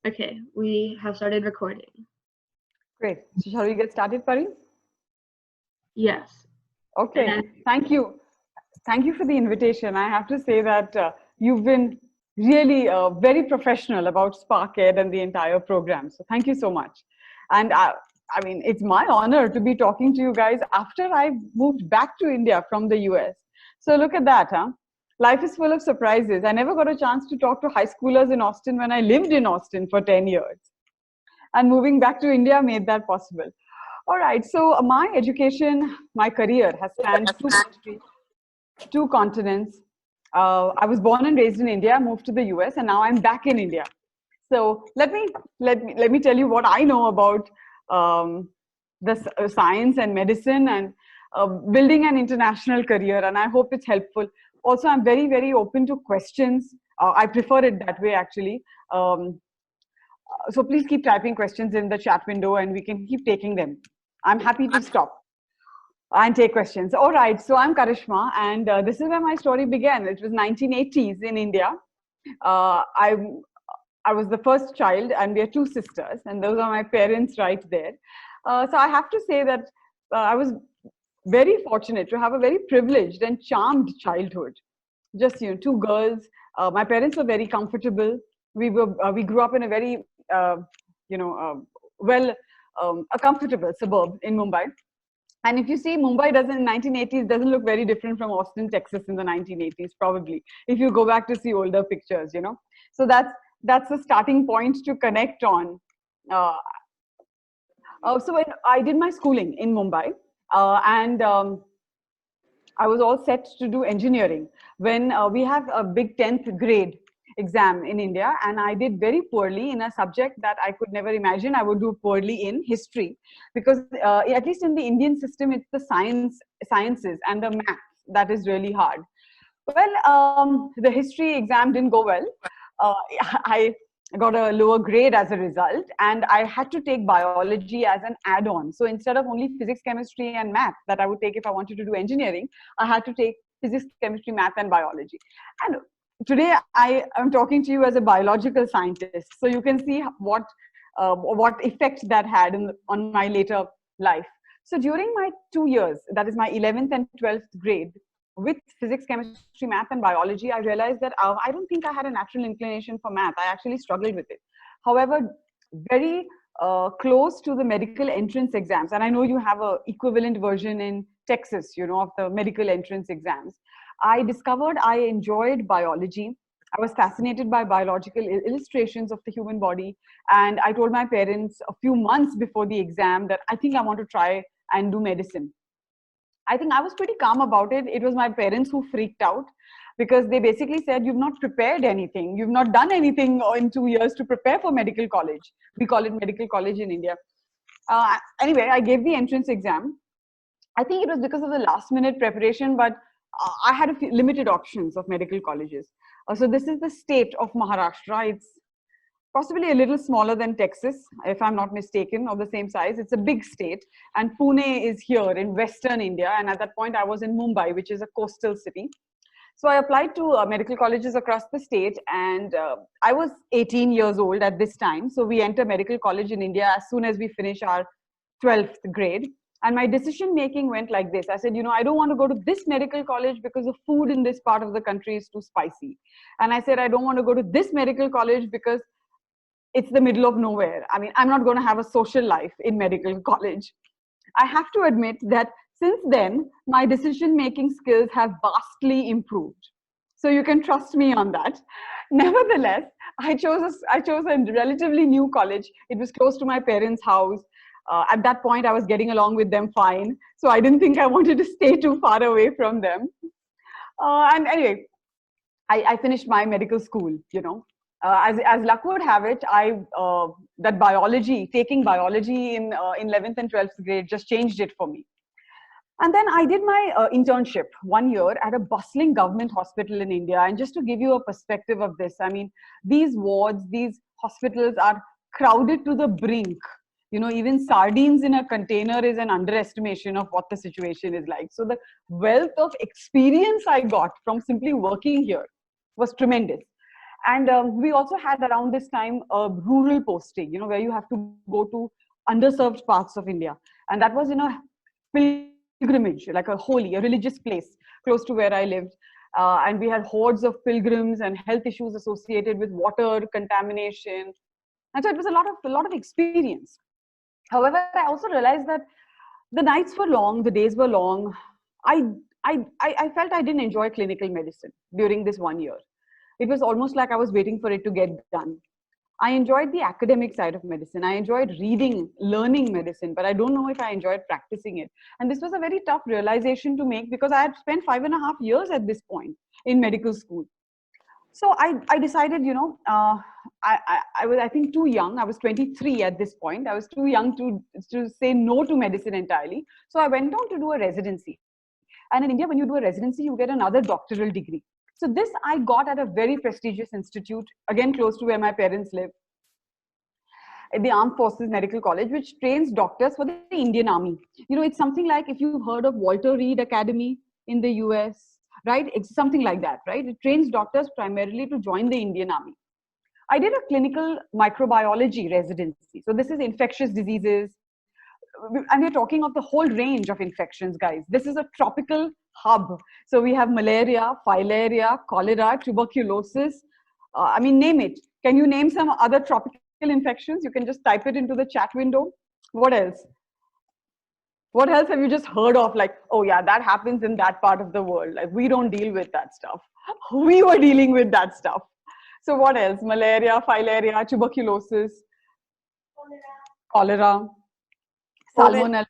Okay, we have started recording. Great. So shall we get started, Pari? Yes. Okay. And Thank you. Thank you for the invitation. I have to say that you've been really very professional about Spark Ed and the entire program. So thank you so much. And I mean, it's my honor to be talking to you guys after I moved back to India from the US. So look at that, huh? Life is full of surprises. I never got a chance to talk to high schoolers in Austin when I lived in Austin for 10 years. And moving back to India made that possible. All right, so my education, my career has spanned two countries, two continents. I was born and raised in India, moved to the US, and now I'm back in India. So let me tell you what I know about the science and medicine and building an international career, and I hope it's helpful. Also, I'm very open to questions. I prefer it that way actually. So please keep typing questions in the chat window and we can keep taking them. I'm happy to stop and take questions. All right, so I'm Karishma and this is where my story began. It was 1980s in India. Uh, I, I was the first child and we are two sisters and those are my parents right there. So I have to say that I was very fortunate to have a very privileged and charmed childhood. Just, two girls. My parents were very comfortable. We grew up in a very you know well a comfortable suburb in Mumbai. And if you see, Mumbai doesn't in 1980s doesn't look very different from Austin, Texas in the 1980s, probably, if you go back to see older pictures. So that's the starting point to connect on. Uh, so when I did my schooling in Mumbai, and I was all set to do engineering when we have a big 10th grade exam in India, and I did very poorly in a subject that I could never imagine I would do poorly in, history, because at least in the Indian system, it's the sciences and the maths that is really hard. Well, the history exam didn't go well. I got a lower grade as a result, and I had to take biology as an add-on. So instead of only physics, chemistry, and math that I would take if I wanted to do engineering, I had to take physics, chemistry, math, and biology. And today I am talking to you as a biological scientist, so you can see what effect that had on my later life. So during my 2 years, that is my 11th and 12th grade, with physics, chemistry, math, and biology, I realized that I don't think I had a natural inclination for math. I actually struggled with it. However, very close to the medical entrance exams, and I know you have a equivalent version in Texas, of the medical entrance exams. I discovered I enjoyed biology. I was fascinated by biological illustrations of the human body. And I told my parents a few months before the exam that I think I want to try and do medicine. I think I was pretty calm about it. It was my parents who freaked out because they basically said, "You've not prepared anything. You've not done anything in 2 years to prepare for medical college." We call it medical college in India. Anyway, I gave the entrance exam. I think it was because of the last minute preparation, but I had a few limited options of medical colleges. So this is the state of Maharashtra. It's possibly a little smaller than Texas, if I'm not mistaken, or the same size. It's a big state. And Pune is here in Western India. And at that point, I was in Mumbai, which is a coastal city. So I applied to medical colleges across the state. And I was 18 years old at this time. So we enter medical college in India as soon as we finish our 12th grade. And my decision making went like this. I said, I don't want to go to this medical college because the food in this part of the country is too spicy. And I said, I don't want to go to this medical college because it's the middle of nowhere. I mean, I'm not going to have a social life in medical college. I have to admit that since then, my decision-making skills have vastly improved. So you can trust me on that. Nevertheless, I chose a relatively new college. It was close to my parents' house. At that point, I was getting along with them fine. So I didn't think I wanted to stay too far away from them. And anyway, I finished my medical school, as luck would have it, taking biology in 11th and 12th grade just changed it for me. And then I did my internship 1 year at a bustling government hospital in India. And just to give you a perspective of this, I mean, these wards, these hospitals are crowded to the brink. Even sardines in a container is an underestimation of what the situation is like. So the wealth of experience I got from simply working here was tremendous. And we also had around this time a rural posting, you know, where you have to go to underserved parts of India. And that was in a pilgrimage, like a holy, a religious place close to where I lived. And we had hordes of pilgrims and health issues associated with water contamination. And so it was a lot of experience. However, I also realized that the nights were long, the days were long. I felt I didn't enjoy clinical medicine during this 1 year. It was almost like I was waiting for it to get done. I enjoyed the academic side of medicine. I enjoyed reading, learning medicine, but I don't know if I enjoyed practicing it. And this was a very tough realization to make because I had spent 5.5 years at this point in medical school. So I decided, you know, I was, I think, too young. I was 23 at this point. I was too young to say no to medicine entirely. So I went on to do a residency. And in India, when you do a residency, you get another doctoral degree. So this I got at a very prestigious institute, again, close to where my parents live, at the Armed Forces Medical College, which trains doctors for the Indian Army. You know, it's something like, if you've heard of Walter Reed Academy in the US, right? It's something like that, right? It trains doctors primarily to join the Indian Army. I did a clinical microbiology residency. So this is infectious diseases. And we're talking of the whole range of infections, guys. This is a tropical hub. So we have malaria, filaria, cholera, tuberculosis. I mean, name it. Can you name some other tropical infections? You can just type it into the chat window. What else? What else have you just heard of? Like, oh yeah, that happens in that part of the world. Like, we don't deal with that stuff. We were dealing with that stuff. So what else? Malaria, filaria, tuberculosis, cholera, salmonella.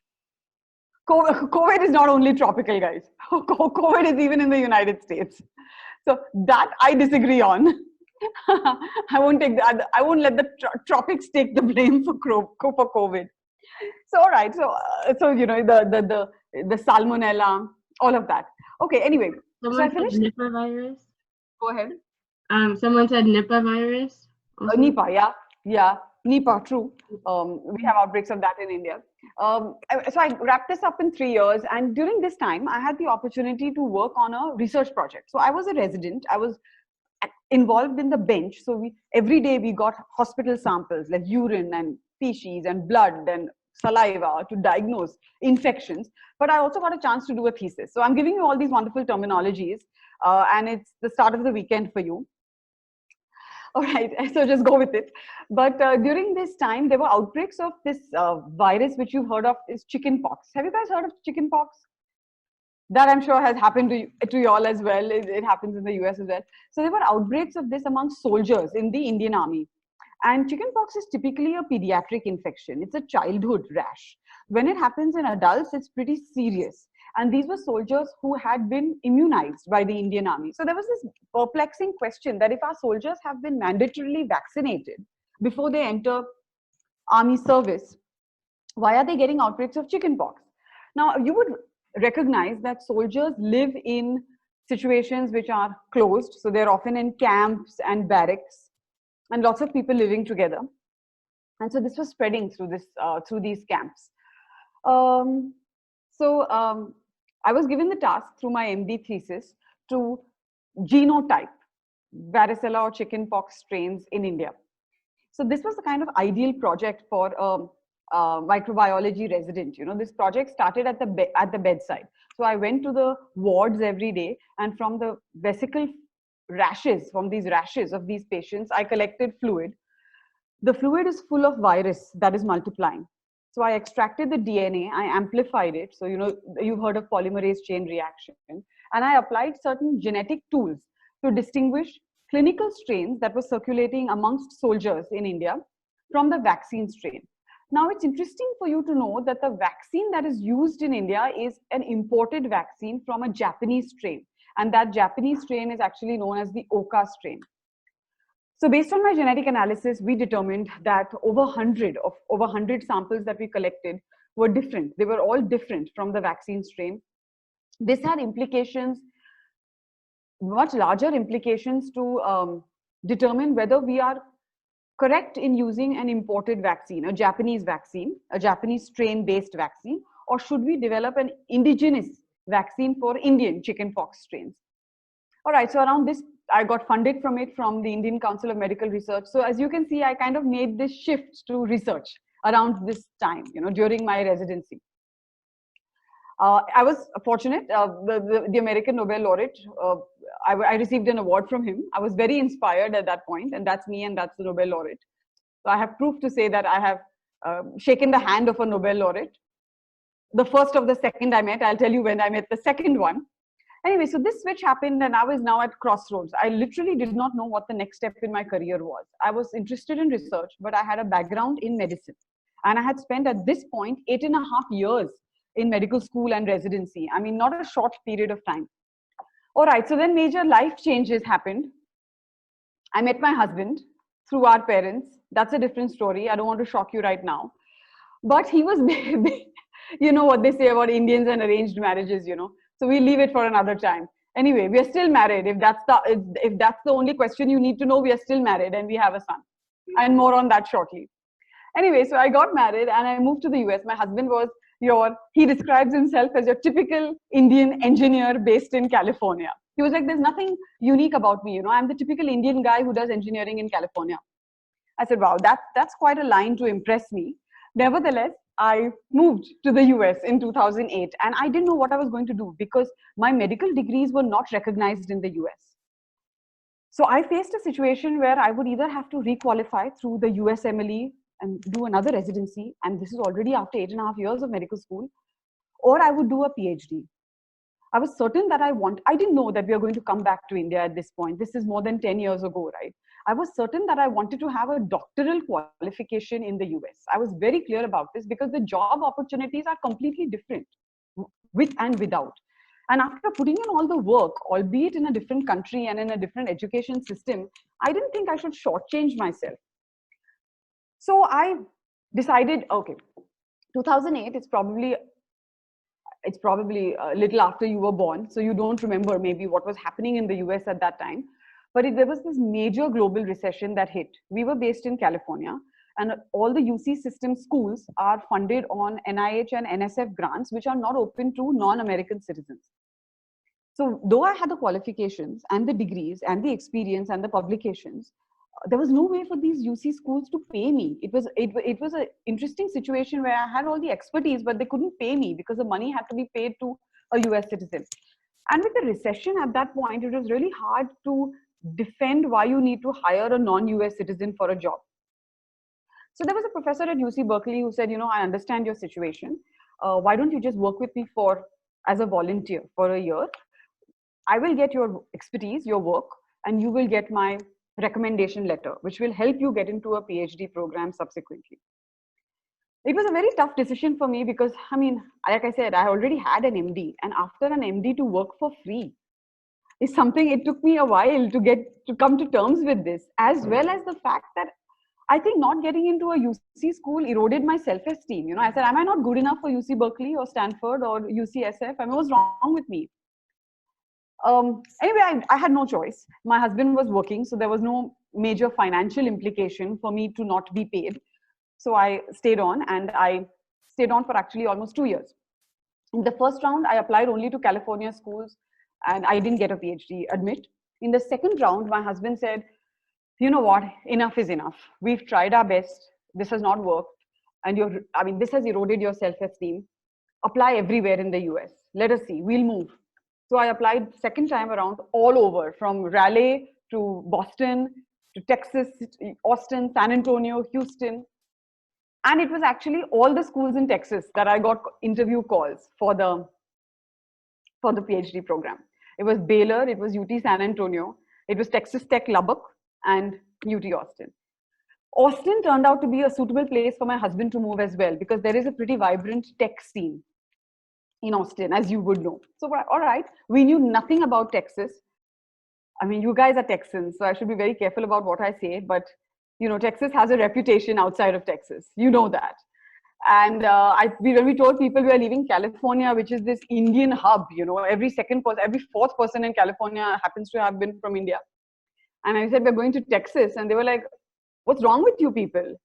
COVID is not only tropical, guys. COVID is even in the United States. So that I disagree on. I won't take that. I won't let the tropics take the blame for COVID. So all right. So you know, the salmonella, all of that. Okay. Anyway, Someone so I finished. Nipah virus. Go ahead. Someone said Nipah virus. Nipah, yeah, Nipah, true. We have outbreaks of that in India. So I wrapped this up in 3 years, and during this time, I had the opportunity to work on a research project. So I was a resident. I was involved in the bench. So every day we got hospital samples like urine and feces and blood and saliva to diagnose infections. But I also got a chance to do a thesis. So I'm giving you all these wonderful terminologies, and it's the start of the weekend for you. All right, so just go with it. But during this time, there were outbreaks of this virus, which you've heard of, is chicken pox. Have you guys heard of chicken pox? That I'm sure has happened to you all as well. It happens in the US as well. So there were outbreaks of this among soldiers in the Indian Army. And chickenpox is typically a pediatric infection. It's a childhood rash. When it happens in adults, it's pretty serious. And these were soldiers who had been immunized by the Indian Army. So there was this perplexing question that if our soldiers have been mandatorily vaccinated before they enter army service, why are they getting outbreaks of chickenpox? Now, you would recognize that soldiers live in situations which are closed. So they're often in camps and barracks, and lots of people living together. And so this was spreading through these camps. I was given the task through my MD thesis to genotype varicella or chickenpox strains in India. So this was the kind of ideal project for a microbiology resident. You know, this project started at the bedside. So I went to the wards every day, and from the vesical rashes, from these rashes of these patients, I collected fluid. The fluid is full of virus that is multiplying. So I extracted the DNA, I amplified it. So, you know, you've heard of polymerase chain reaction. And I applied certain genetic tools to distinguish clinical strains that were circulating amongst soldiers in India from the vaccine strain. Now, it's interesting for you to know that the vaccine that is used in India is an imported vaccine from a Japanese strain. And that Japanese strain is actually known as the Oka strain. So based on my genetic analysis, we determined that over 100 samples that we collected were different. They were all different from the vaccine strain. This had implications, much larger implications, to determine whether we are correct in using an imported vaccine, a Japanese strain-based vaccine, or should we develop an indigenous vaccine for Indian chickenpox strains. All right, so around this I got funded from it from the Indian Council of Medical Research. So as you can see, I kind of made this shift to research around this time, during my residency. I was fortunate. The American Nobel laureate, I received an award from him. I was very inspired at that point, and that's me, and that's the Nobel laureate. So I have proof to say that I have shaken the hand of a Nobel laureate. The first of the second I met. I'll tell you when I met the second one. Anyway, so this switch happened, and I was now at crossroads. I literally did not know what the next step in my career was. I was interested in research, but I had a background in medicine. And I had spent at this point 8.5 years in medical school and residency. I mean, not a short period of time. All right, so then major life changes happened. I met my husband through our parents. That's a different story. I don't want to shock you right now. But he was, you know what they say about Indians and arranged marriages, So we leave it for another time. Anyway, we are still married. If that's the only question you need to know, we are still married and we have a son. And more on that shortly. Anyway, so I got married and I moved to the US. My husband was he describes himself as your typical Indian engineer based in California. He was like, there's nothing unique about me. I'm the typical Indian guy who does engineering in California. I said, wow, that's quite a line to impress me. Nevertheless, I moved to the US in 2008 and I didn't know what I was going to do because my medical degrees were not recognized in the US. So I faced a situation where I would either have to requalify through the USMLE and do another residency, and this is already after 8.5 years of medical school, or I would do a PhD. I was certain that I didn't know that we are going to come back to India at this point. This is more than 10 years ago, right? I was certain that I wanted to have a doctoral qualification in the US. I was very clear about this because the job opportunities are completely different with and without. And after putting in all the work, albeit in a different country and in a different education system, I didn't think I should shortchange myself. So I decided, okay, 2008, it's probably a little after you were born. So you don't remember maybe what was happening in the US at that time. But there was this major global recession that hit. We were based in California, and all the UC system schools are funded on NIH and NSF grants, which are not open to non-American citizens. So though I had the qualifications and the degrees and the experience and the publications, there was no way for these UC schools to pay me. It was an interesting situation where I had all the expertise, but they couldn't pay me because the money had to be paid to a US citizen. And with the recession at that point, it was really hard to defend why you need to hire a non-US citizen for a job. So there was a professor at UC Berkeley who said, I understand your situation. Why don't you just work with me as a volunteer for a year? I will get your expertise, your work, and you will get my recommendation letter, which will help you get into a PhD program subsequently. It was a very tough decision for me because, like I said, I already had an MD, and after an MD to work for free is something it took me a while to come to terms with this, as well as the fact that I think not getting into a UC school eroded my self-esteem. I said, am I not good enough for UC Berkeley or Stanford or UCSF? What's wrong with me? Anyway, I had no choice. My husband was working, so there was no major financial implication for me to not be paid. So I stayed on, and I stayed on for actually almost 2 years. In the first round, I applied only to California schools, and I didn't get a PhD admit. In the second round, my husband said, you know what, enough is enough. We've tried our best. This has not worked. And this has eroded your self-esteem. Apply everywhere in the US. Let us see, we'll move. So I applied second time around all over, from Raleigh to Boston to Texas, Austin, San Antonio, Houston. And it was actually all the schools in Texas that I got interview calls for the PhD program. It was Baylor, it was UT San Antonio, it was Texas Tech Lubbock, and UT Austin. Austin turned out to be a suitable place for my husband to move as well, because there is a pretty vibrant tech scene in Austin, as you would know. So, all right, we knew nothing about Texas. You guys are Texans, so I should be very careful about what I say, but Texas has a reputation outside of Texas. You know that. And when we told people we are leaving California, which is this Indian hub, every fourth person in California happens to have been from India. And I said, we're going to Texas. And they were like, what's wrong with you people?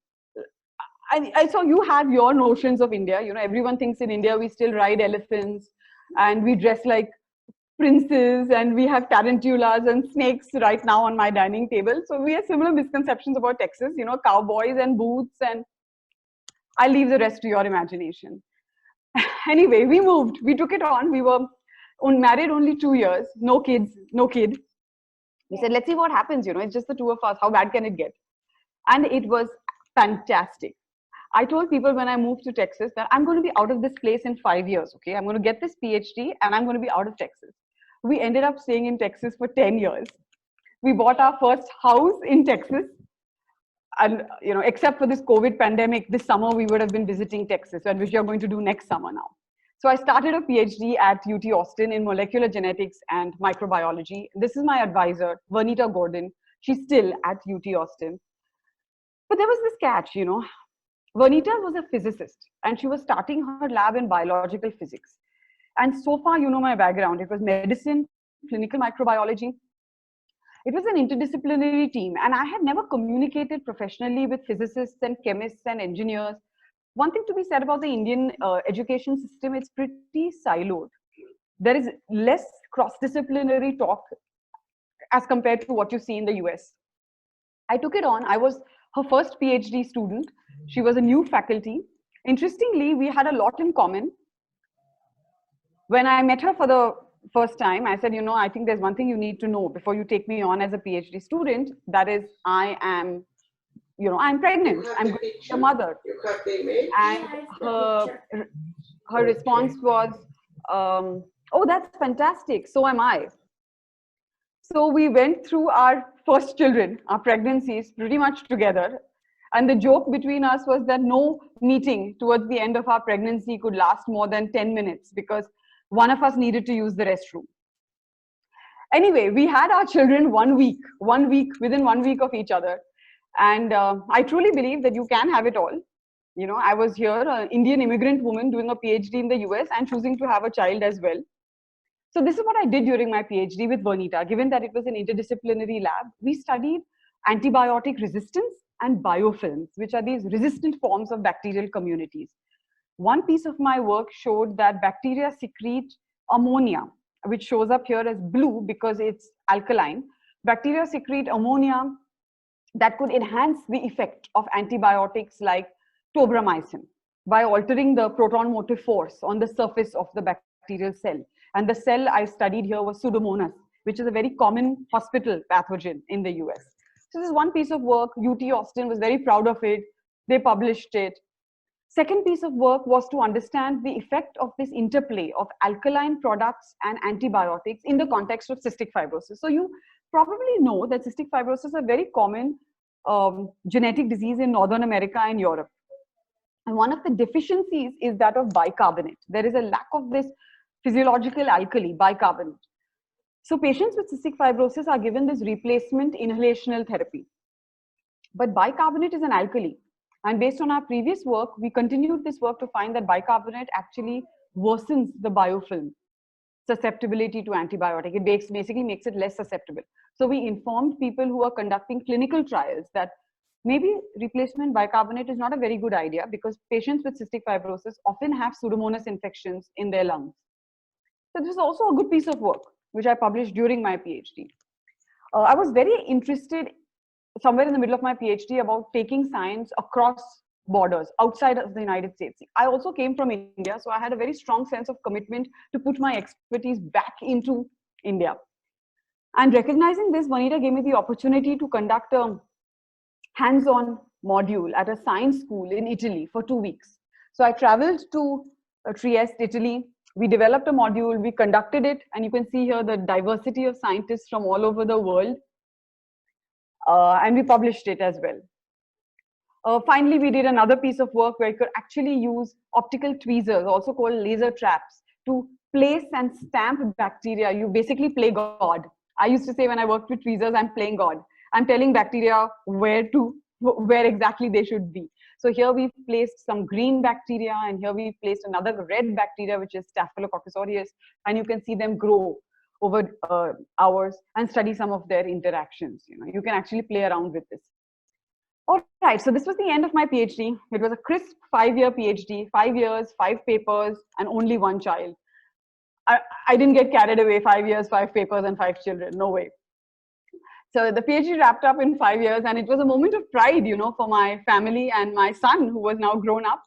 I saw you have your notions of India. Everyone thinks in India we still ride elephants and we dress like princes and we have tarantulas and snakes right now on my dining table. So we have similar misconceptions about Texas, you know, cowboys and boots, and I'll leave the rest to your imagination. Anyway, we moved, we took it on. We were married only 2 years, no kids, no kid. We said, let's see what happens, you know, it's just the two of us. How bad can it get? And it was fantastic. I told people when I moved to Texas that I'm going to be out of this place in 5 years, okay? I'm going to get this PhD and I'm going to be out of Texas. We ended up staying in Texas for 10 years. We bought our first house in Texas. And, you know, except for this COVID pandemic, this summer we would have been visiting Texas, which we are going to do next summer now. So I started a PhD at UT Austin in molecular genetics and microbiology. This is my advisor, Vernita Gordon. She's still at UT Austin. But there was this catch, you know. Vernita was a physicist and she was starting her lab in biological physics. And so far, you know my background. It was medicine, clinical microbiology. It was an interdisciplinary team, and I had never communicated professionally with physicists and chemists and engineers. One thing to be said about the Indian education system, it's pretty siloed. There is less cross-disciplinary talk as compared to what you see in the US. I took it on. I was her first PhD student. She was a new faculty. Interestingly, we had a lot in common. When I met her for the first time, I said, you know, I think there's one thing you need to know before you take me on as a PhD student. That is, I am, you know, I'm pregnant. I'm going to be a mother. And her response was, oh, that's fantastic. So am I. So we went through our first children, our pregnancies, pretty much together. And the joke between us was that no meeting towards the end of our pregnancy could last more than 10 minutes because one of us needed to use the restroom. Anyway, we had our children within 1 week of each other. And I truly believe that you can have it all. You know, I was here, an Indian immigrant woman doing a PhD in the US and choosing to have a child as well. So this is what I did during my PhD with Vernita. Given that it was an interdisciplinary lab, we studied antibiotic resistance and biofilms, which are these resistant forms of bacterial communities. One piece of my work showed that bacteria secrete ammonia, which shows up here as blue because it's alkaline. Bacteria secrete ammonia that could enhance the effect of antibiotics like tobramycin by altering the proton motive force on the surface of the bacterial cell. And the cell I studied here was Pseudomonas, which is a very common hospital pathogen in the US. So this is one piece of work. UT Austin was very proud of it. They published it. Second piece of work was to understand the effect of this interplay of alkaline products and antibiotics in the context of cystic fibrosis. So you probably know that cystic fibrosis is a very common genetic disease in Northern America and Europe. And one of the deficiencies is that of bicarbonate. There is a lack of this physiological alkali, bicarbonate. So patients with cystic fibrosis are given this replacement inhalational therapy. But bicarbonate is an alkali. And based on our previous work, we continued this work to find that bicarbonate actually worsens the biofilm susceptibility to antibiotic. It basically makes it less susceptible. So we informed people who are conducting clinical trials that maybe replacement bicarbonate is not a very good idea because patients with cystic fibrosis often have Pseudomonas infections in their lungs. So this is also a good piece of work, which I published during my PhD. I was very interested somewhere in the middle of my PhD about taking science across borders outside of the United States. I also came from India, so I had a very strong sense of commitment to put my expertise back into India. And recognizing this, Vernita gave me the opportunity to conduct a hands-on module at a science school in Italy for 2 weeks. So I traveled to Trieste, Italy. We developed a module, we conducted it, and you can see here the diversity of scientists from all over the world. And we published it as well. Finally, we did another piece of work where you could actually use optical tweezers, also called laser traps, to place and stamp bacteria. You basically play God. I used to say when I worked with tweezers, I'm playing God. I'm telling bacteria where exactly they should be. So here we've placed some green bacteria, and here we've placed another red bacteria, which is Staphylococcus aureus, and you can see them grow over hours and study some of their interactions. You know, you can actually play around with this. All right, so this was the end of my PhD. It was a crisp 5-year PhD, 5 years, 5 papers, and only 1 child. I didn't get carried away. 5 years, 5 papers, and 5 children. No way. So the PhD wrapped up in 5 years, and it was a moment of pride, for my family and my son, who was now grown up,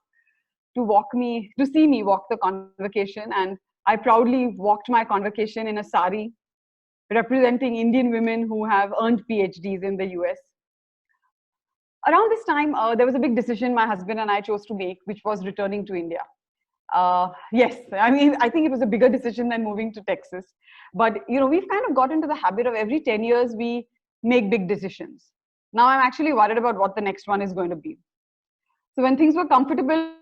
to see me walk the convocation. And I proudly walked my convocation in a sari, representing Indian women who have earned PhDs in the US. Around this time, there was a big decision my husband and I chose to make, which was returning to India. Yes, I mean, I think it was a bigger decision than moving to Texas. But, we've kind of got into the habit of every 10 years, we make big decisions. Now I'm actually worried about what the next one is going to be. So when things were comfortable,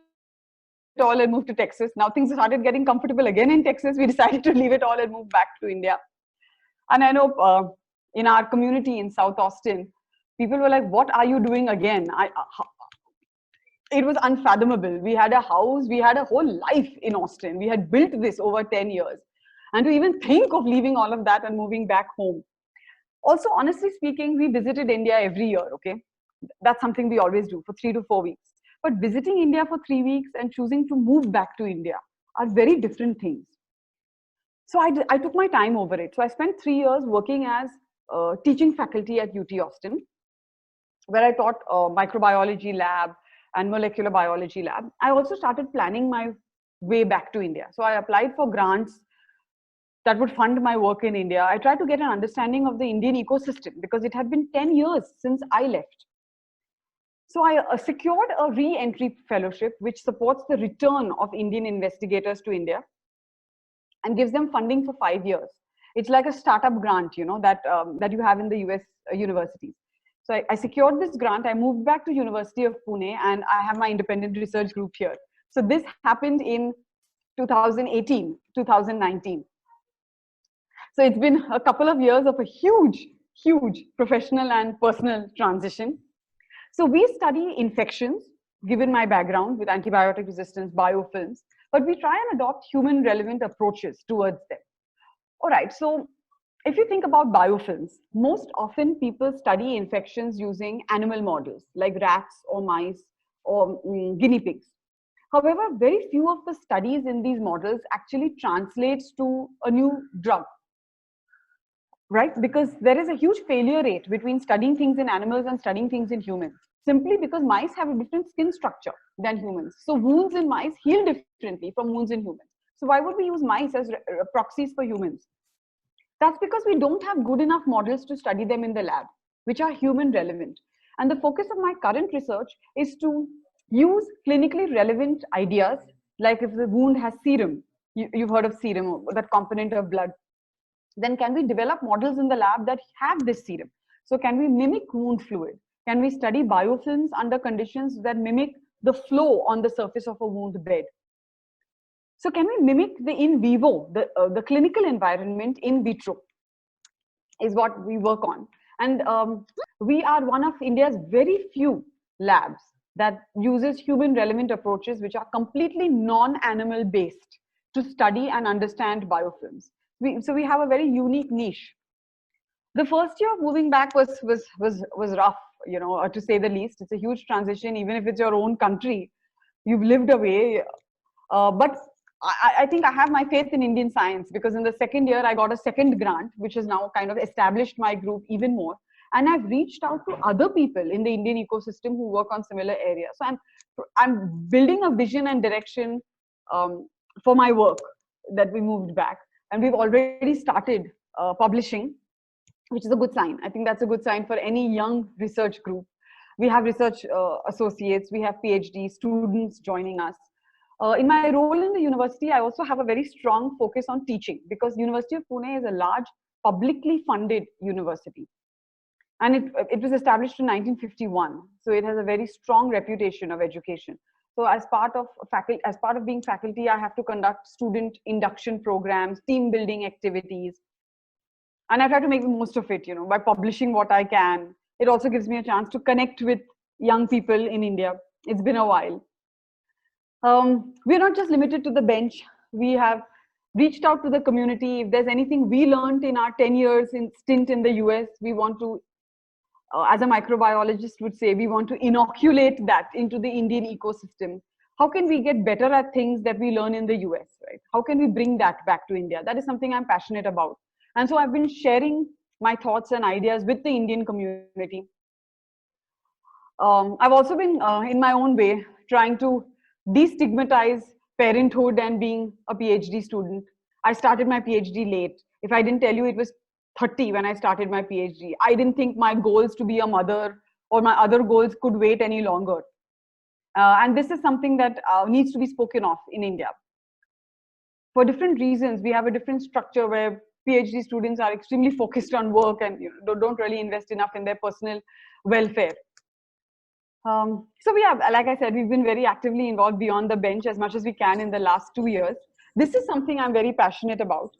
all and moved to Texas. Now things started getting comfortable again in Texas. We decided to leave it all and move back to India. And I know in our community in South Austin, people were like, what are you doing again? It was unfathomable. We had a house, we had a whole life in Austin. We had built this over 10 years. And to even think of leaving all of that and moving back home. Also, honestly speaking, we visited India every year, okay? That's something we always do for 3 to 4 weeks. But visiting India for 3 weeks and choosing to move back to India are very different things. So I took my time over it. So I spent 3 years working as teaching faculty at UT Austin, where I taught microbiology lab and molecular biology lab. I also started planning my way back to India. So I applied for grants that would fund my work in India. I tried to get an understanding of the Indian ecosystem because it had been 10 years since I left. So I secured a re-entry fellowship which supports the return of Indian investigators to India and gives them funding for 5 years. It's like a startup grant, that you have in the US universities. So I secured this grant. I moved back to University of Pune, and I have my independent research group here. So this happened in 2018, 2019. So it's been a couple of years of a huge, huge professional and personal transition. So we study infections, given my background with antibiotic resistance, biofilms, but we try and adopt human relevant approaches towards them. All right, so if you think about biofilms, most often people study infections using animal models like rats or mice or guinea pigs. However, very few of the studies in these models actually translates to a new drug, right? Because there is a huge failure rate between studying things in animals and studying things in humans, simply because mice have a different skin structure than humans. So wounds in mice heal differently from wounds in humans. So why would we use mice as proxies for humans? That's because we don't have good enough models to study them in the lab, which are human relevant. And the focus of my current research is to use clinically relevant ideas, like if the wound has serum, you've heard of serum, that component of blood, then can we develop models in the lab that have this serum? So can we mimic wound fluid? Can we study biofilms under conditions that mimic the flow on the surface of a wound bed? So can we mimic the in vivo, the clinical environment in vitro is what we work on. And we are one of India's very few labs that uses human relevant approaches which are completely non-animal based to study and understand biofilms. So we have a very unique niche. The first year of moving back was rough, to say the least. It's a huge transition, even if it's your own country. You've lived away. But I think I have my faith in Indian science, because in the second year, I got a second grant, which has now kind of established my group even more. And I've reached out to other people in the Indian ecosystem who work on similar areas. So I'm building a vision and direction for my work that we moved back. And we've already started publishing, which is a good sign. I think that's a good sign for any young research group. We have research associates, we have PhD students joining us. In my role in the university, I also have a very strong focus on teaching, because University of Pune is a large publicly funded university. And it was established in 1951. So it has a very strong reputation of education. So as part of being faculty, I have to conduct student induction programs, team building activities. And I try to make the most of it, by publishing what I can. It also gives me a chance to connect with young people in India. It's been a while. We're not just limited to the bench. We have reached out to the community. If there's anything we learned in our 10 years stint in the US, we want to, as a microbiologist would say, we want to inoculate that into the Indian ecosystem. how can we get better at things that we learn in the US, right? How can we bring that back to India? That is something I'm passionate about. And so I've been sharing my thoughts and ideas with the Indian community. I've also been, in my own way, trying to destigmatize parenthood and being a PhD student. I started my PhD late. If I didn't tell you, it was 30 when I started my PhD. I didn't think my goals to be a mother or my other goals could wait any longer. And this is something that needs to be spoken of in India. For different reasons, we have a different structure where PhD students are extremely focused on work and don't really invest enough in their personal welfare. So we have, like I said, we've been very actively involved beyond the bench as much as we can in the last 2 years. This is something I'm very passionate about.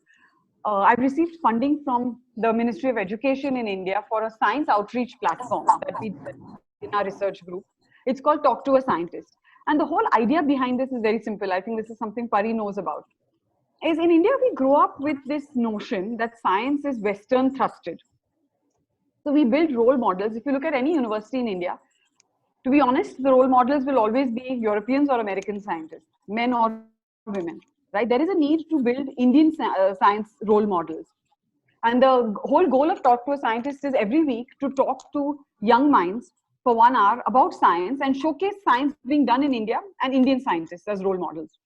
I've received funding from the Ministry of Education in India for a science outreach platform that we did in our research group. It's called Talk to a Scientist. And the whole idea behind this is very simple. I think this is something Pari knows about. Is in India, we grow up with this notion that science is Western thrusted. So we build role models. If you look at any university in India, to be honest, the role models will always be Europeans or American scientists, men or women, right? There is a need to build Indian science role models. And the whole goal of Talk to a Scientist is every week to talk to young minds for 1 hour about science and showcase science being done in India and Indian scientists as role models.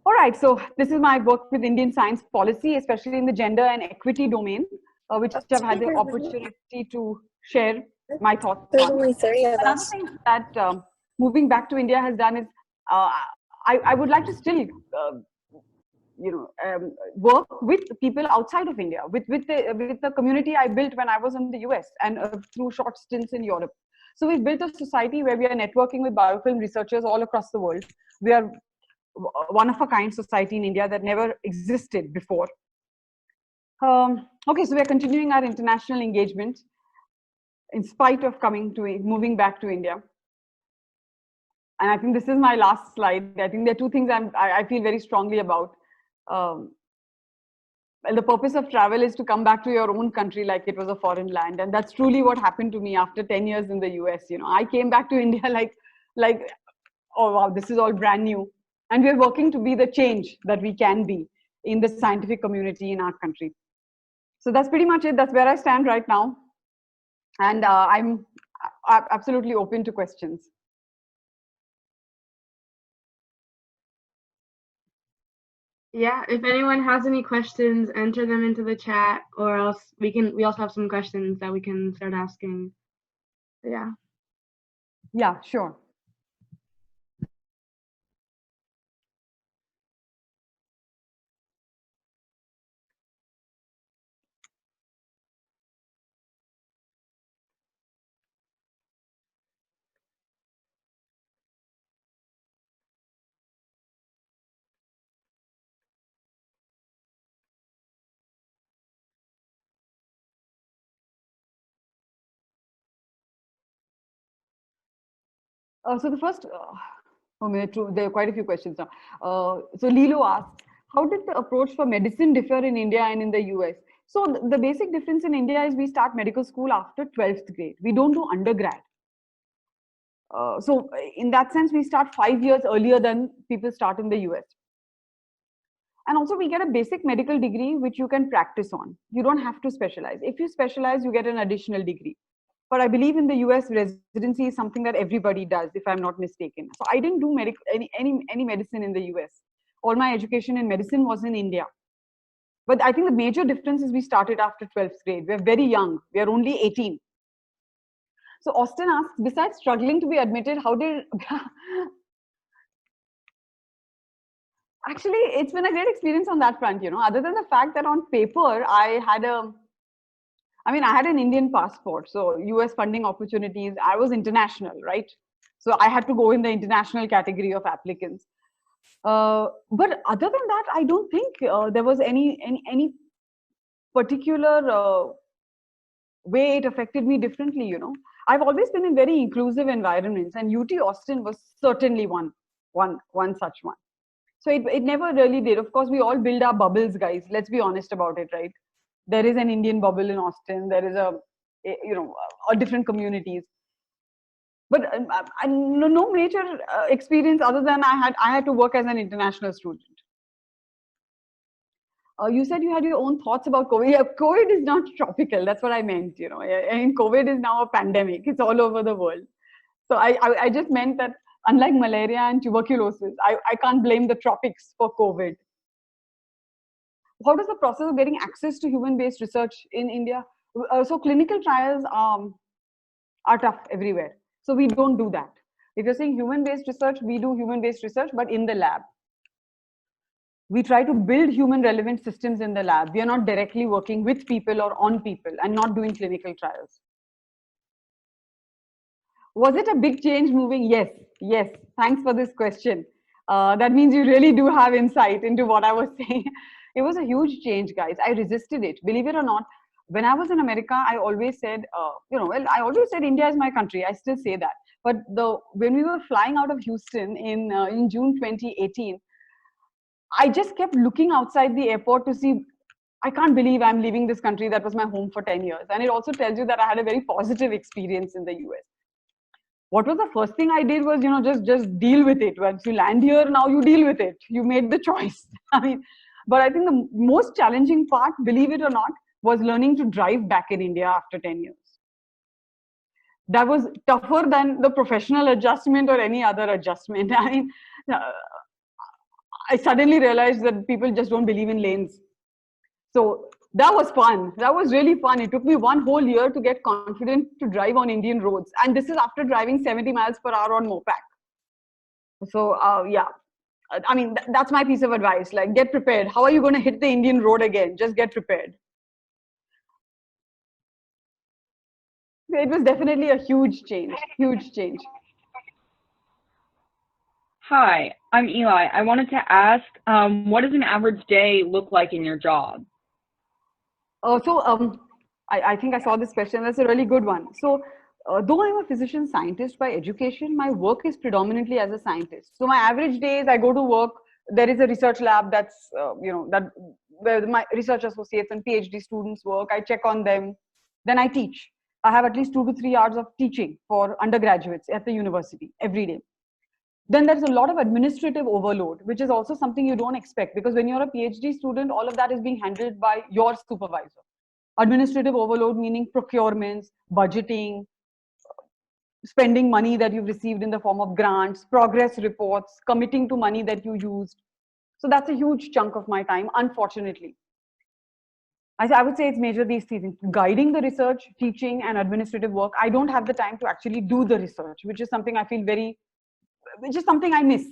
All right, so this is my work with Indian science policy, especially in the gender and equity domain, which I've had the opportunity to share my thoughts There's on. only 30 of Another us. thing that moving back to India has done is I would like to still work with people outside of India, with the community I built when I was in the US and through short stints in Europe. So we've built a society where we are networking with biofilm researchers all across the world. We are one of a kind society in India that never existed before. Okay, so we're continuing our international engagement in spite of moving back to India. And I think this is my last slide. I think there are two things I feel very strongly about. Well, the purpose of travel is to come back to your own country like it was a foreign land. And that's truly what happened to me after 10 years in the US. I came back to India like, oh wow, this is all brand new. And we're working to be the change that we can be in the scientific community in our country. So that's pretty much it. That's where I stand right now. And I'm absolutely open to questions. Yeah, if anyone has any questions, enter them into the chat, or else we also have some questions that we can start asking. Yeah. Yeah, sure. So the first, there are quite a few questions now. So Lilo asked, how did the approach for medicine differ in India and in the US? So the basic difference in India is we start medical school after 12th grade. We don't do undergrad. So in that sense, we start 5 years earlier than people start in the US. And also we get a basic medical degree, which you can practice on. You don't have to specialize. If you specialize, you get an additional degree. But I believe in the US, residency is something that everybody does, if I'm not mistaken. So I didn't do any medicine in the US. All my education in medicine was in India. But I think the major difference is we started after 12th grade. We're very young. We're only 18. So Austin asks, besides struggling to be admitted, how did... Actually, it's been a great experience on that front, other than the fact that on paper, I had an Indian passport, so US funding opportunities, I was international, right? So I had to go in the international category of applicants. But other than that, I don't think there was any particular way it affected me differently, I've always been in very inclusive environments, and UT Austin was certainly one such one. So it never really did. Of course, we all build our bubbles, guys. Let's be honest about it, right? There is an Indian bubble in Austin. There is a different communities. But no major experience other than I had to work as an international student. You said you had your own thoughts about COVID. Yeah, COVID is not tropical. That's what I meant. And COVID is now a pandemic. It's all over the world. So I just meant that unlike malaria and tuberculosis, I can't blame the tropics for COVID. How does the process of getting access to human-based research in India? So clinical trials are tough everywhere. So we don't do that. If you're saying human-based research, we do human-based research, but in the lab. We try to build human relevant systems in the lab. We are not directly working with people or on people and not doing clinical trials. Was it a big change moving? Yes, yes. Thanks for this question. That means you really do have insight into what I was saying. It was a huge change, guys. I resisted it. Believe it or not, when I was in America, I always said, I always said India is my country. I still say that. But when we were flying out of Houston in June 2018, I just kept looking outside the airport to see, I can't believe I'm leaving this country that was my home for 10 years. And it also tells you that I had a very positive experience in the US. What was the first thing I did was, just deal with it. Once you land here, now you deal with it. You made the choice. But I think the most challenging part, believe it or not, was learning to drive back in India after 10 years. That was tougher than the professional adjustment or any other adjustment. I suddenly realized that people just don't believe in lanes. So that was fun. That was really fun. It took me one whole year to get confident to drive on Indian roads. And this is after driving 70 miles per hour on Mopac. So yeah, that's my piece of advice. Like, get prepared. How are you going to hit the Indian road again? Just get prepared. It was definitely a huge change, huge change. Hi, I'm Eli. I wanted to ask, what does an average day look like in your job? I think I saw this question. That's a really good one. So though I'm a physician scientist by education, my work is predominantly as a scientist. So my average day is I go to work. There is a research lab that's, where my research associates and PhD students work. I check on them. Then I teach. I have at least 2 to 3 hours of teaching for undergraduates at the university every day. Then there's a lot of administrative overload, which is also something you don't expect, because when you're a PhD student, all of that is being handled by your supervisor. Administrative overload meaning procurements, budgeting, spending money that you've received in the form of grants, progress reports, committing to money that you used. So that's a huge chunk of my time, unfortunately. I would say it's major these things: guiding the research, teaching, and administrative work. I don't have the time to actually do the research, which is something I feel which is something I miss.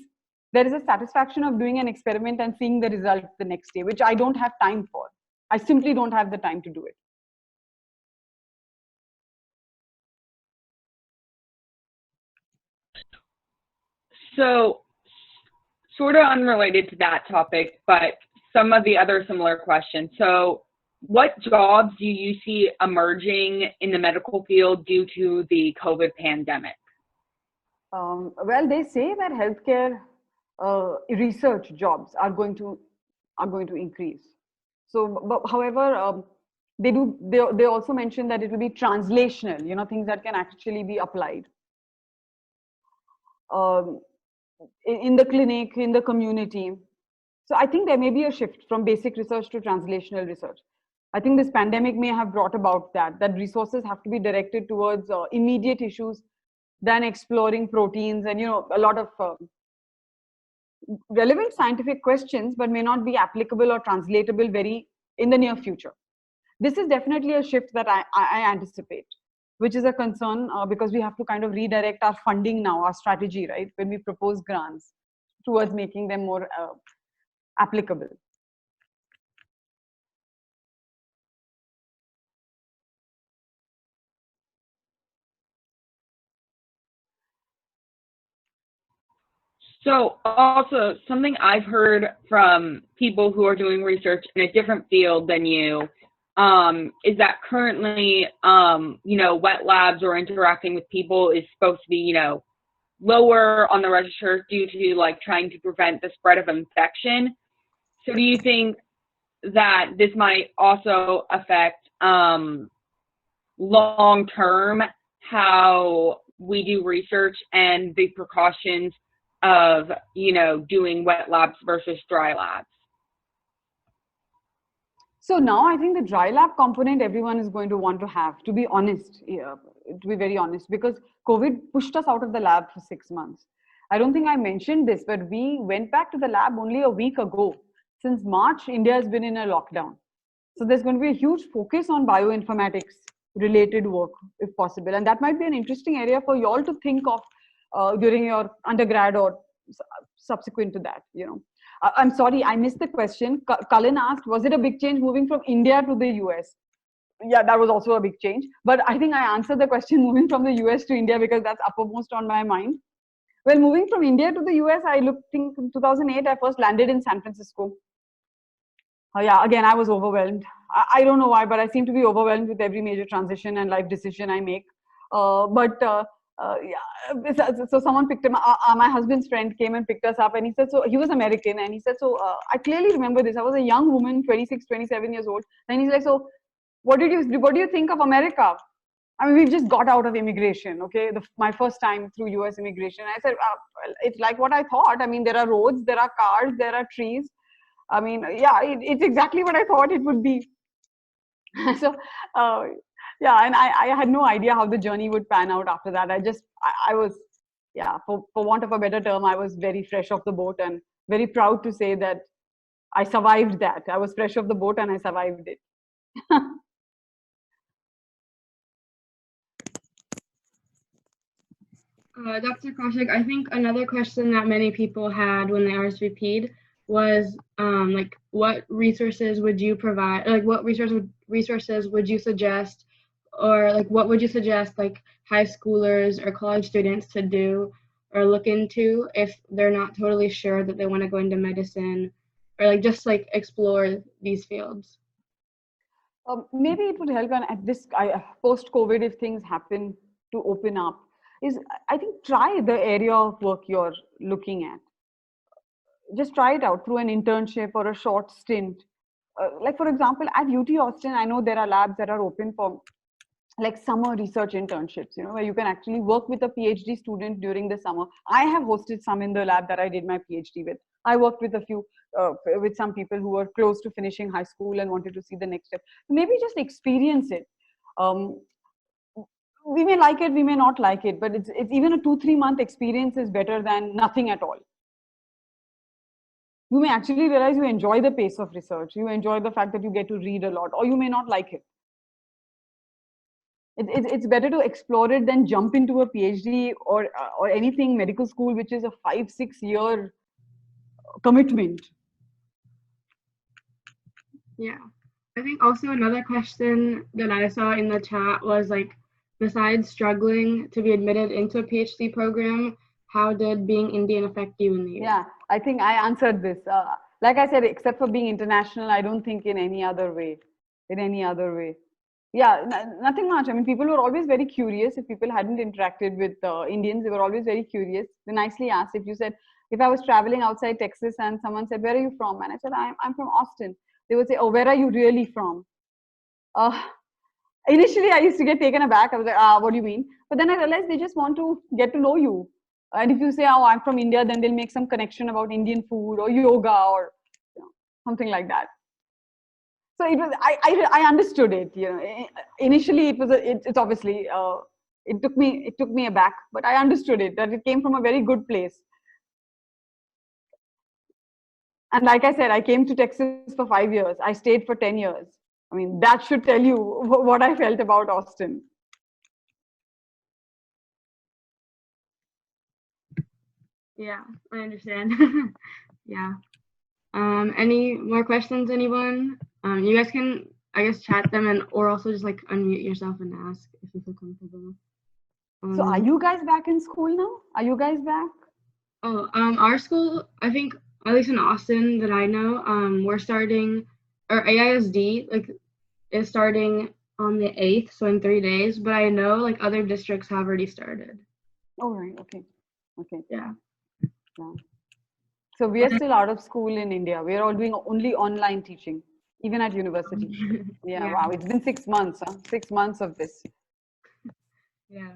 There is a satisfaction of doing an experiment and seeing the result the next day, which I don't have time for. I simply don't have the time to do it. So, sort of unrelated to that topic, but some of the other similar questions. So, what jobs do you see emerging in the medical field due to the COVID pandemic? Well, they say that healthcare research jobs are going to increase. So, but however, they also mention that it will be translational, things that can actually be applied in the clinic, in the community. So I think there may be a shift from basic research to translational research. I think this pandemic may have brought about that resources have to be directed towards immediate issues than exploring proteins and, a lot of relevant scientific questions, but may not be applicable or translatable in the near future. This is definitely a shift that I anticipate, which is a concern because we have to kind of redirect our funding now, our strategy, right, when we propose grants towards making them more applicable. So also something I've heard from people who are doing research in a different field than you is that currently, wet labs or interacting with people is supposed to be, lower on the register due to like trying to prevent the spread of infection. So do you think that this might also affect long term how we do research and the precautions of, you know, doing wet labs versus dry labs? So now I think the dry lab component everyone is going to want to have, to be honest, yeah, to be very honest, because COVID pushed us out of the lab for 6 months. I don't think I mentioned this, but we went back to the lab only a week ago. Since March, India has been in a lockdown. So there's going to be a huge focus on bioinformatics related work, if possible. And that might be an interesting area for you all to think of during your undergrad or subsequent to that, you know. I'm sorry, I missed the question. Cullen asked, was it a big change moving from India to the US? Yeah, that was also a big change. But I think I answered the question moving from the US to India because that's uppermost on my mind. Well, moving from India to the US, I think in 2008, I first landed in San Francisco. Yeah, again, I was overwhelmed. I don't know why, but I seem to be overwhelmed with every major transition and life decision I make. Yeah, so someone picked him. My husband's friend came and picked us up, and he said, so he was American, and he said, so I clearly remember this. I was a young woman, 26, 27 years old, and he's like, so what do you think of America? I mean, we've just got out of immigration, okay? My first time through US immigration. I said, well, it's like what I thought. I mean, there are roads, there are cars, there are trees. I mean, yeah, it's exactly what I thought it would be. So, yeah, and I had no idea how the journey would pan out after that. I was, yeah, for want of a better term, I was very fresh off the boat and very proud to say that I survived that. I was fresh off the boat and I survived it. Dr. Kaushik, I think another question that many people had when they RSVP'd was like, what resources would you provide? Like, what resources would you suggest, or like, what would you suggest like high schoolers or college students to do or look into if they're not totally sure that they want to go into medicine, or like just like explore these fields? Maybe it would help, and at this post-COVID, if things happen to open up, is I think try the area of work you're looking at. Just try it out through an internship or a short stint. Like for example, at UT Austin, I know there are labs that are open for like summer research internships, you know, where you can actually work with a PhD student during the summer. I have hosted some in the lab that I did my PhD with. I worked with a few, with some people who were close to finishing high school and wanted to see the next step. Maybe just experience it. We may like it, we may not like it, but it's even a 2-3 month experience is better than nothing at all. You may actually realize you enjoy the pace of research. You enjoy the fact that you get to read a lot, or you may not like it. It's better to explore it than jump into a PhD or anything medical school, which is a 5-6 year commitment. Yeah, I think also another question that I saw in the chat was like, besides struggling to be admitted into a PhD program, how did being Indian affect you in the US? Yeah, I think I answered this. Like I said, except for being international, I don't think in any other way. Yeah, nothing much. I mean, people were always very curious. If people hadn't interacted with Indians, they were always very curious. They nicely asked. If you said, if I was traveling outside Texas and someone said, where are you from? And I said, I'm from Austin. They would say, oh, where are you really from? Initially, I used to get taken aback. I was like, what do you mean? But then I realized they just want to get to know you. And if you say, oh, I'm from India, then they'll make some connection about Indian food or yoga or something like that. So it was, I understood it. You know, initially it was it's obviously it took me aback, but I understood it, that it came from a very good place. And like I said, I came to Texas for 5 years. I stayed for 10 years. I mean, that should tell you what I felt about Austin. Yeah, I understand. Yeah. Any more questions, anyone? You guys can, I guess, chat them or also just like unmute yourself and ask if you feel comfortable. So are you guys back in school now? Are you guys back? Oh, our school, I think, at least in Austin that I know, we're starting, or AISD, like, is starting on the 8th, so in 3 days, but I know, like, other districts have already started. Oh, right, okay. Yeah. So we are still out of school in India. We are all doing only online teaching, even at university. Yeah, wow, it's been 6 months, huh? 6 months of this. Yeah.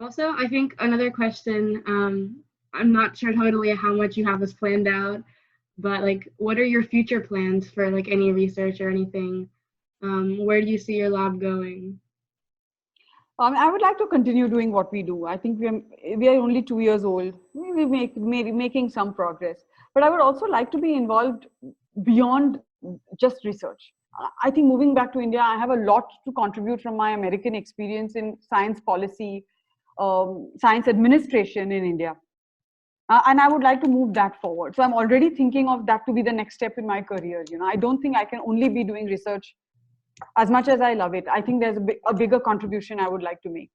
Also, I think another question, I'm not sure totally how much you have this planned out, but like, what are your future plans for like any research or anything? Where do you see your lab going? I would like to continue doing what we do. I think we are only 2 years old. We maybe making some progress, but I would also like to be involved beyond just research. I think moving back to India, I have a lot to contribute from my American experience in science policy, science administration in India. And I would like to move that forward. So I'm already thinking of that to be the next step in my career. I don't think I can only be doing research as much as I love it. I think there's a bigger contribution I would like to make.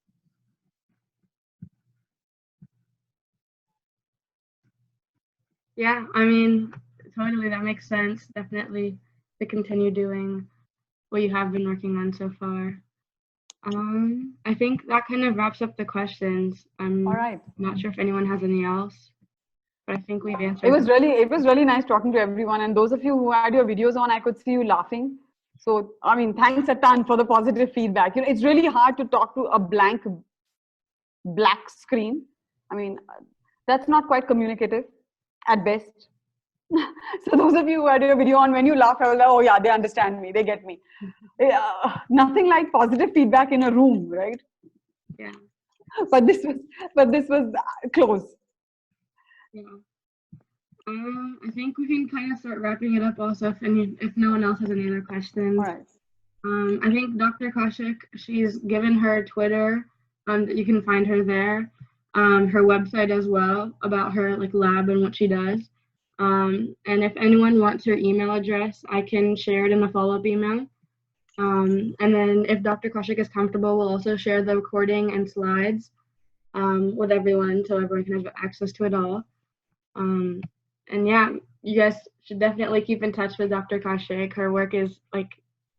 Yeah, I mean, totally, that makes sense. Definitely to continue doing what you have been working on so far. I think that kind of wraps up the questions. I'm All right. not sure if anyone has any else, but I think we've answered. It was really nice talking to everyone. And those of you who had your videos on, I could see you laughing. So, I mean, thanks a ton for the positive feedback. It's really hard to talk to a blank black screen. I mean, that's not quite communicative at best. So those of you who had your video on, when you laugh, I was like, oh yeah, they understand me, they get me. Nothing like positive feedback in a room, right? Yeah. But this was close. Yeah. I think we can kind of start wrapping it up also if no one else has any other questions. All right. I think Dr. Kaushik, she's given her Twitter, you can find her there, her website as well about her like lab and what she does. And if anyone wants her email address, I can share it in the follow-up email. And then if Dr. Kaushik is comfortable, we'll also share the recording and slides with everyone so everyone can have access to it all. And yeah, you guys should definitely keep in touch with Dr. Kaushik. Her work is like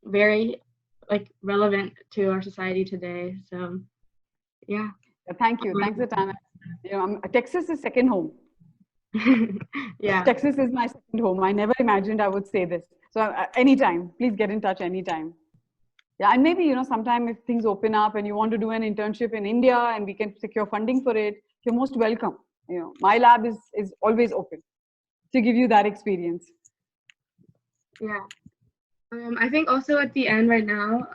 very like relevant to our society today. So yeah. Thank you. Thanks a ton. Texas is second home. Yeah. Texas is my second home. I never imagined I would say this. So anytime, please get in touch anytime. Yeah, and maybe, sometime if things open up and you want to do an internship in India and we can secure funding for it, you're most welcome. My lab is always open to give you that experience. Yeah. I think also at the end right now,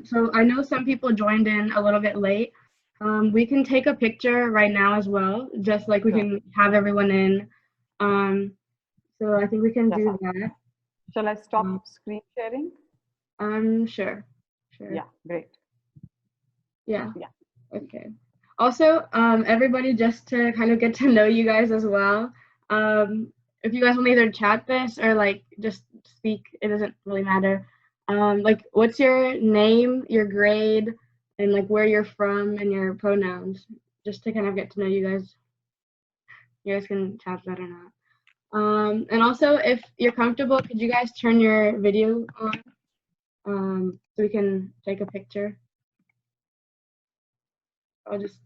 so I know some people joined in a little bit late. We can take a picture right now as well, just like we can have everyone in. So I think we can do that. Shall I stop screen sharing? Sure. Yeah, great. Yeah. Okay. Also, everybody, just to kind of get to know you guys as well, if you guys want to either chat this or like just speak, it doesn't really matter. Like, what's your name, your grade, and like where you're from and your pronouns, just to kind of get to know you guys. You guys can chat that or not. And also, if you're comfortable, could you guys turn your video on so we can take a picture? I'll just,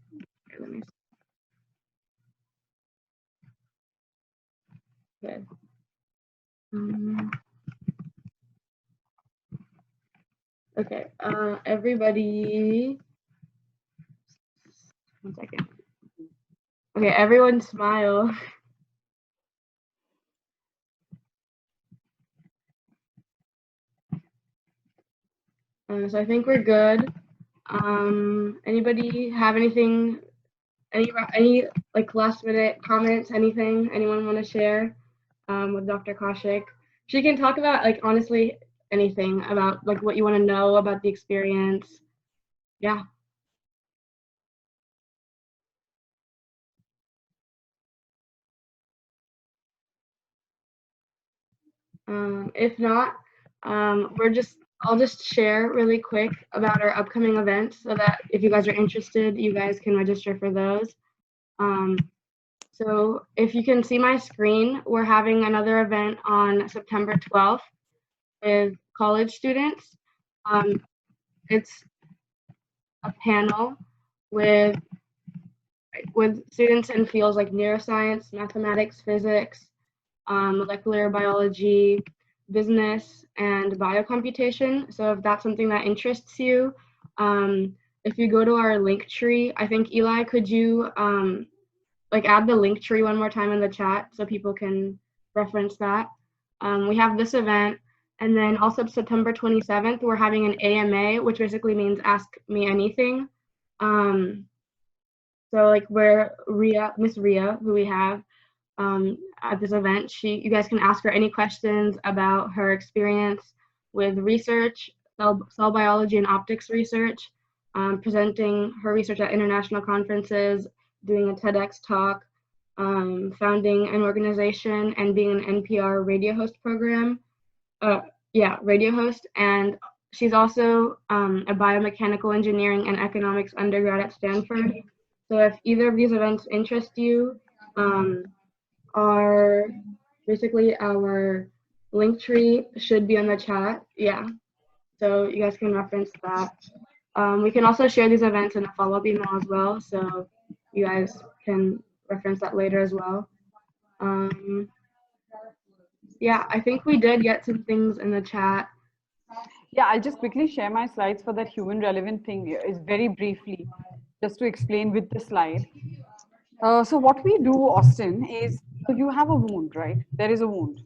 let me see. Good. Okay, everybody, 1 second. Okay, everyone smile. So I think we're good. Anybody have anything, any like last minute comments, anything anyone want to share with Dr. Kaushik? She can talk about like honestly anything about like what you want to know about the experience. Yeah. If not, I'll just share really quick about our upcoming events so that if you guys are interested, you guys can register for those. So if you can see my screen, we're having another event on September 12th with college students. It's a panel with students in fields like neuroscience, mathematics, physics, molecular biology, business, and biocomputation. So if that's something that interests you, if you go to our link tree, I think Eli, could you like add the link tree one more time in the chat so people can reference that. We have this event, and then also September 27th, we're having an AMA, which basically means Ask Me Anything. So like where Miss Ria, who we have at this event, you guys can ask her any questions about her experience with research, cell biology and optics research, presenting her research at international conferences, doing a TEDx talk, founding an organization, and being an NPR radio host program. Radio host. And she's also a biomechanical engineering and economics undergrad at Stanford. So if either of these events interest you, basically our link tree should be on the chat. Yeah, so you guys can reference that. We can also share these events in a follow-up email as well, so you guys can reference that later as well. Yeah, I think we did get some things in the chat. Yeah, I'll just quickly share my slides for that human relevant thing is very briefly, just to explain with the slide. So what we do, Austin, is so you have a wound, right? There is a wound.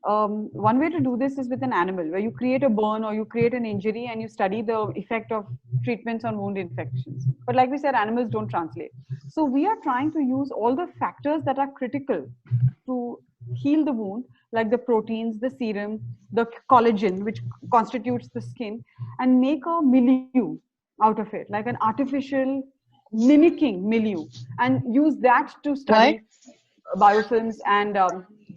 One way to do this is with an animal, where you create a burn or you create an injury and you study the effect of treatments on wound infections. But like we said, animals don't translate. So we are trying to use all the factors that are critical to heal the wound, like the proteins, the serum, the collagen, which constitutes the skin, and make a milieu out of it, like an artificial mimicking milieu, and use that to study biofilms and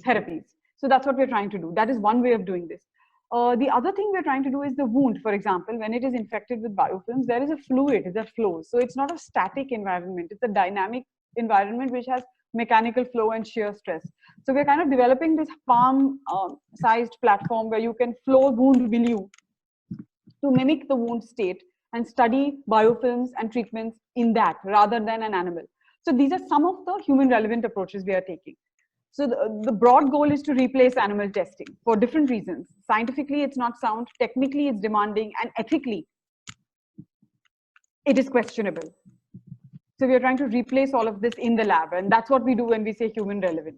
therapies. So that's what we're trying to do. That is one way of doing this. The other thing we're trying to do is the wound, for example, when it is infected with biofilms, there is a fluid that flows. So it's not a static environment. It's a dynamic environment which has mechanical flow and shear stress. So we're kind of developing this palm-sized platform where you can flow wound milieu to mimic the wound state and study biofilms and treatments in that rather than an animal. So these are some of the human relevant approaches we are taking. So the broad goal is to replace animal testing for different reasons. Scientifically, it's not sound. Technically, it's demanding. And ethically, it is questionable. So we are trying to replace all of this in the lab. And that's what we do when we say human relevant.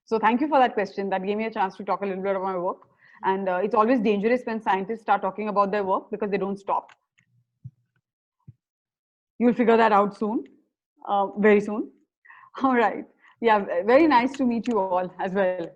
So thank you for that question. That gave me a chance to talk a little bit about my work. And it's always dangerous when scientists start talking about their work because they don't stop. You'll figure that out soon, very soon. All right. Yeah, very nice to meet you all as well.